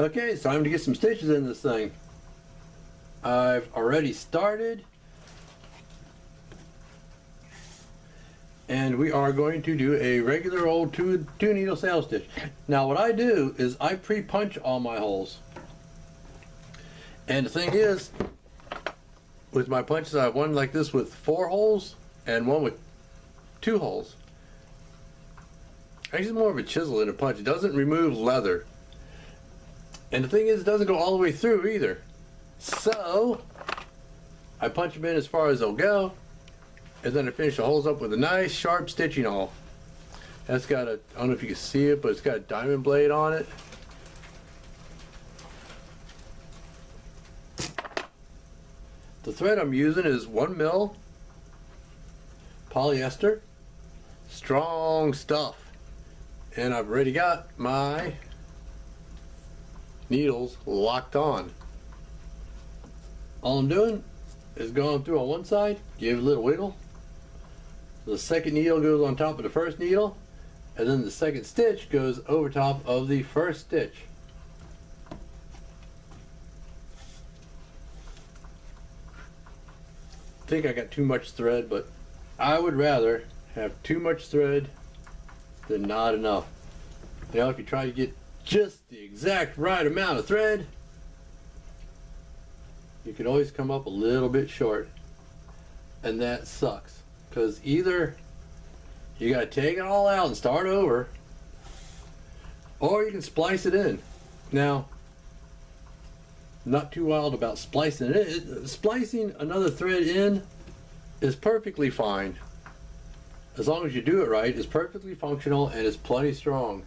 Okay, it's time to get some stitches in this thing. I've already started. And we are going to do a regular old two needle sail stitch. Now what I do is I pre-punch all my holes. And the thing is, with my punches, I have one like this with 4 holes and one with 2 holes. Actually, more of a chisel than a punch. It doesn't remove leather. And the thing is, it doesn't go all the way through either. So, I punch them in as far as they'll go, and then I finish the holes up with a nice sharp stitching awl. That's got a, I don't know if you can see it, but it's got a diamond blade on it. The thread I'm using is 1 mil polyester, strong stuff. And I've already got my needles locked on. All I'm doing is going through on one side, give it a little wiggle. The second needle goes on top of the first needle, and then the second stitch goes over top of the first stitch. I think I got too much thread, but I would rather have too much thread than not enough. You know, if you try to get just the exact right amount of thread, you can always come up a little bit short, and that sucks, because either you got to take it all out and start over, or you can splice it in. Now, not too wild about splicing it in. Splicing another thread in is perfectly fine. As long as you do it right, it's perfectly functional and it's plenty strong.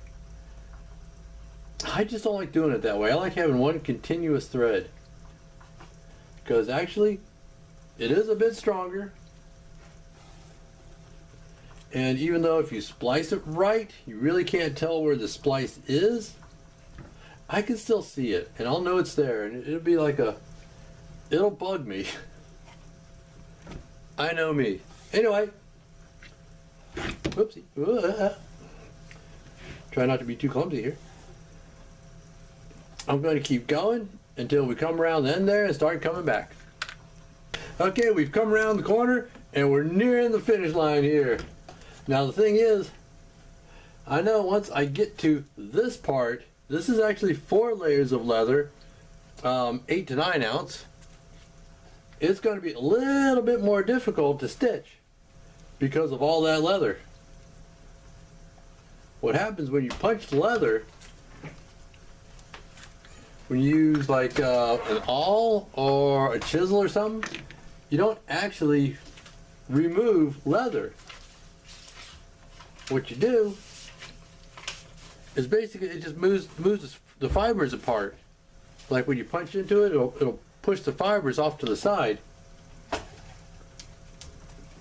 I just don't like doing it that way. I like having one continuous thread, because actually it is a bit stronger, and even though if you splice it right, you really can't tell where the splice is, I can still see it, and I'll know it's there, and it'll be like it'll bug me. I know me. Anyway, whoopsie. Try not to be too clumsy here. I'm going to keep going until we come around the end there and start coming back. Okay, we've come around the corner and we're nearing the finish line here. Now the thing is, I know once I get to this part, this is actually 4 layers of leather, 8 to 9 ounce. It's going to be a little bit more difficult to stitch because of all that leather. What happens when you punch leather, when you use like an awl or a chisel or something, you don't actually remove leather. What you do is basically it just moves the fibers apart. Like when you punch into it, it'll push the fibers off to the side.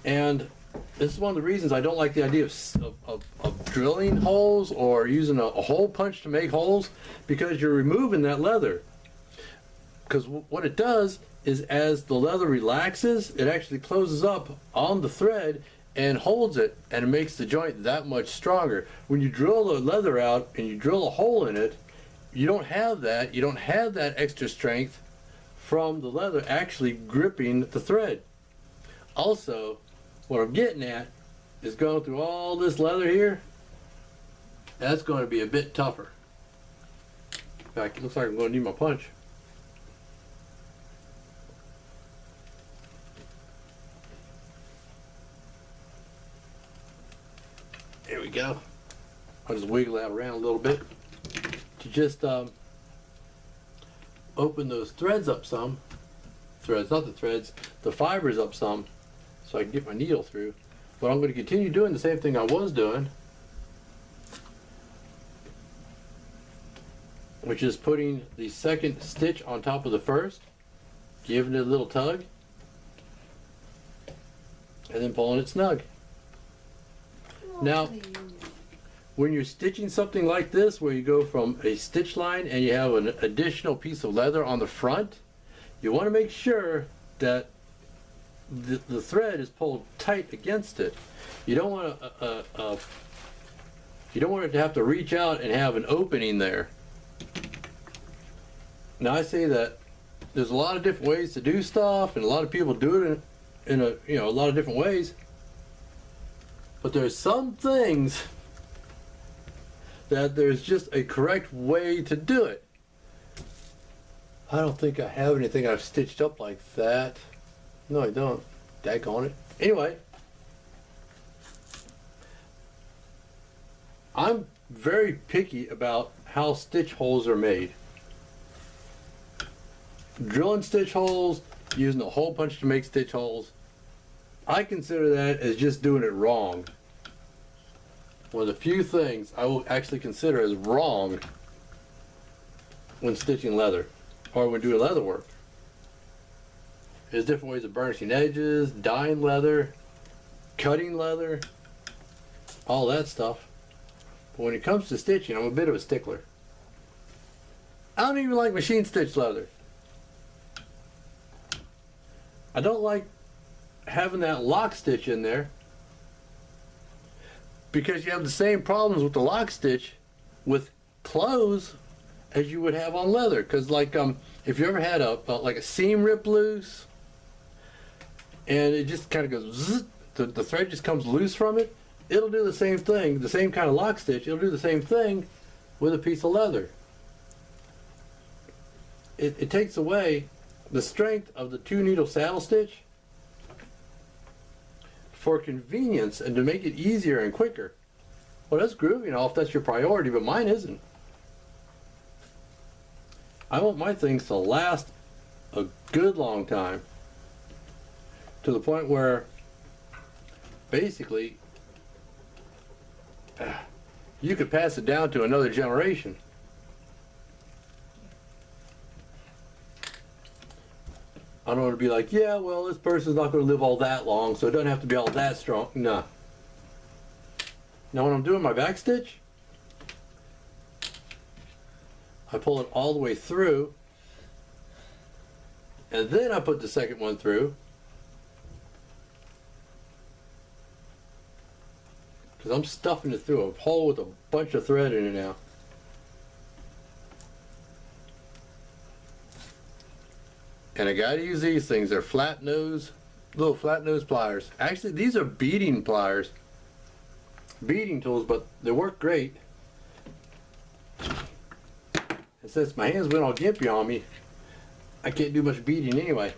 And this is one of the reasons I don't like the idea of drilling holes or using a hole punch to make holes, because you're removing that leather. Because what it does is, as the leather relaxes, it actually closes up on the thread and holds it, and it makes the joint that much stronger. When you drill the leather out and you drill a hole in it, you don't have that. You don't have that extra strength from the leather actually gripping the thread. Also, what I'm getting at is going through all this leather here, that's going to be a bit tougher. In fact, it looks like I'm going to need my punch. There we go. I'll just wiggle that around a little bit to just open those threads up some. Threads, not the threads, the fibers up some, so I can get my needle through. But I'm going to continue doing the same thing I was doing, which is putting the second stitch on top of the first, giving it a little tug, and then pulling it snug. Now, when you're stitching something like this, where you go from a stitch line and you have an additional piece of leather on the front, you want to make sure that the thread is pulled tight against it. You don't want to, it to have to reach out and have an opening there. Now I say that there's a lot of different ways to do stuff, and a lot of people do it in a lot of different ways. But there's some things that there's just a correct way to do it. I don't think I have anything I've stitched up like that. No, I don't. Daggone it. Anyway, I'm very picky about how stitch holes are made. Drilling stitch holes, using a hole punch to make stitch holes, I consider that as just doing it wrong. One of the few things I will actually consider as wrong when stitching leather or when doing leather work. There's different ways of burnishing edges, dyeing leather, cutting leather, all that stuff. But when it comes to stitching, I'm a bit of a stickler. I don't even like machine stitch leather. I don't like having that lock stitch in there because you have the same problems with the lock stitch with clothes as you would have on leather. Because like if you ever had like a seam rip loose and it just kind of goes zzz, the thread just comes loose from it, it'll do the same thing, the same kind of lock stitch, it'll do the same thing with a piece of leather. It takes away the strength of the 2-needle saddle stitch for convenience and to make it easier and quicker. Well, that's groovy and all if that's your priority, but mine isn't. I want my things to last a good long time, to the point where basically you could pass it down to another generation. I don't want to be like, yeah, well, this person's not going to live all that long, so it doesn't have to be all that strong. No. Now, when I'm doing my back stitch, I pull it all the way through, and then I put the second one through, because I'm stuffing it through a hole with a bunch of thread in it now. And I gotta use these things. They're flat nose, little flat nose pliers. Actually, these are beading pliers. Beading tools, but they work great. And since my hands went all gimpy on me, I can't do much beading anyway.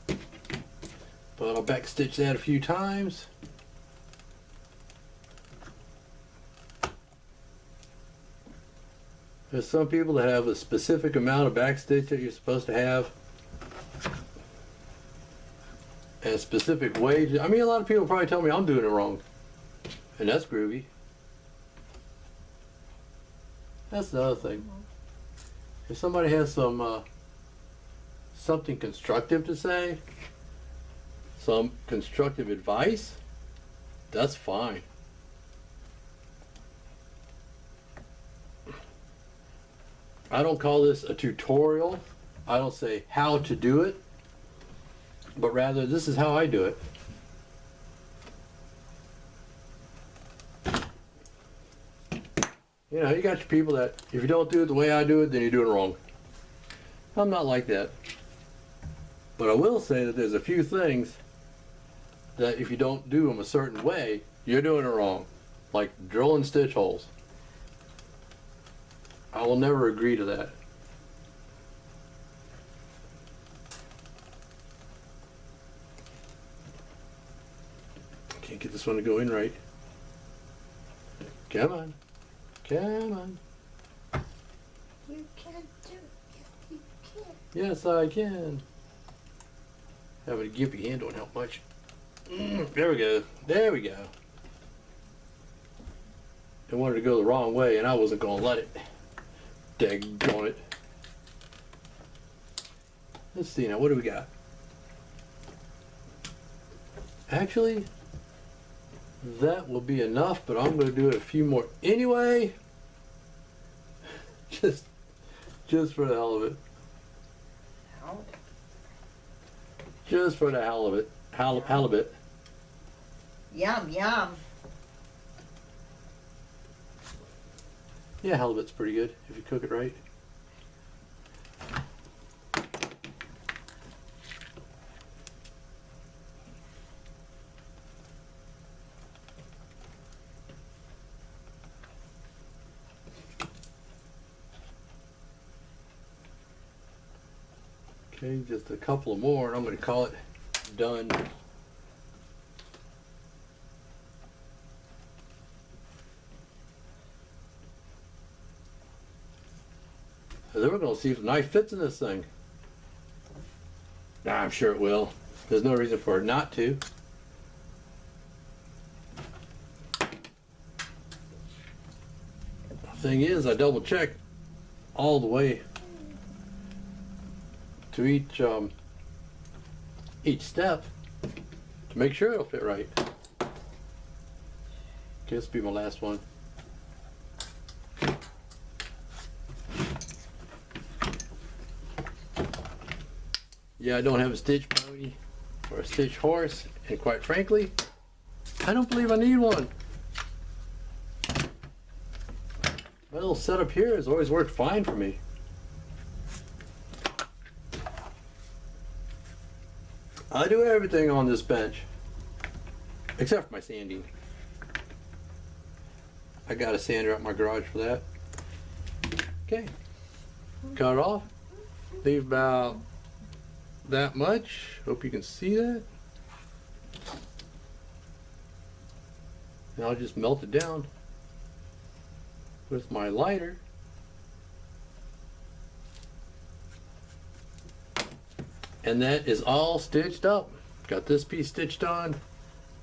But I'll back stitch that a few times. There's some people that have a specific amount of back stitch that you're supposed to have, and a specific way. I mean, a lot of people probably tell me I'm doing it wrong, and that's groovy. That's the other thing. If somebody has some something constructive to say, some constructive advice, that's fine. I don't call this a tutorial. I don't say how to do it, but rather this is how I do it. You know, you got your people that if you don't do it the way I do it, then you're doing it wrong. I'm not like that. But I will say that there's a few things that if you don't do them a certain way, you're doing it wrong. Like drilling stitch holes. I will never agree to that. Can't get this one to go in right. Come on. Come on. You can do it. Yes, you can. Yes, I can. Having a gimpy hand don't help much. There we go. There we go. I wanted to go the wrong way and I wasn't going to let it. Daggone it. Let's see now, what do we got? Actually, that will be enough, but I'm going to do it a few more anyway. Just for the hell of it. Just for the hell of it. Halibut. Yum, yum. Yeah, halibut's pretty good if you cook it right. Okay, just a couple more and I'm going to call it done. So then we're going to see if the knife fits in this thing. I'm sure it will. There's no reason for it not to. The thing is, I double check all the way to each step to make sure it'll fit right. Okay, this will be my last one. Yeah, I don't have a stitch pony or a stitch horse, and quite frankly, I don't believe I need one. My little setup here has always worked fine for me. I do everything on this bench, except for my sanding. I got a sander at my garage for that. Okay, cut it off, leave about that much. Hope you can see that. Now I'll just melt it down with my lighter. And that is all stitched up. Got this piece stitched on,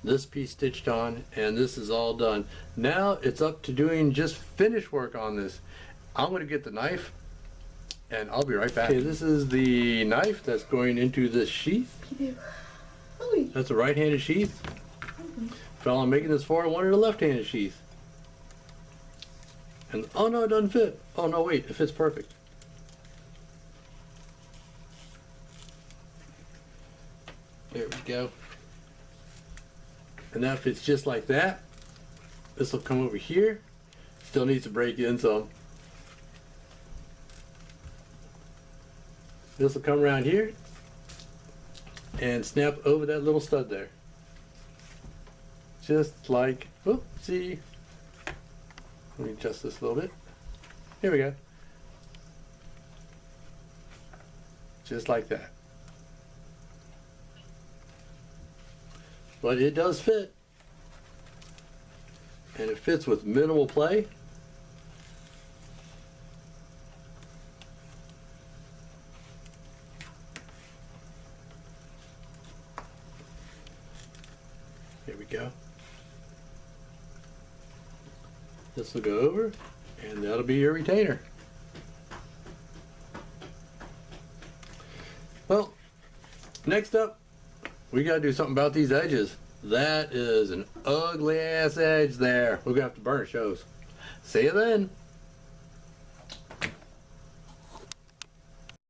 this piece stitched on, and this is all done. Now it's up to doing just finish work on this. I'm going to get the knife and I'll be right back. Okay, this is the knife that's going into this sheath. That's a right-handed sheath. Fellow I'm making this for wanted a left-handed sheath. And oh no, it doesn't fit. Oh no, wait, it fits perfect. There we go. And that fits just like that. This will come over here. Still needs to break in some. This will come around here and snap over that little stud there. Just like, oopsie. Let me adjust this a little bit. Here we go. Just like that. But it does fit. And it fits with minimal play. Here we go. This will go over, and that'll be your retainer. Well, next up, we gotta do something about these edges. That is an ugly ass edge there. We're gonna have to burnish those. See you then.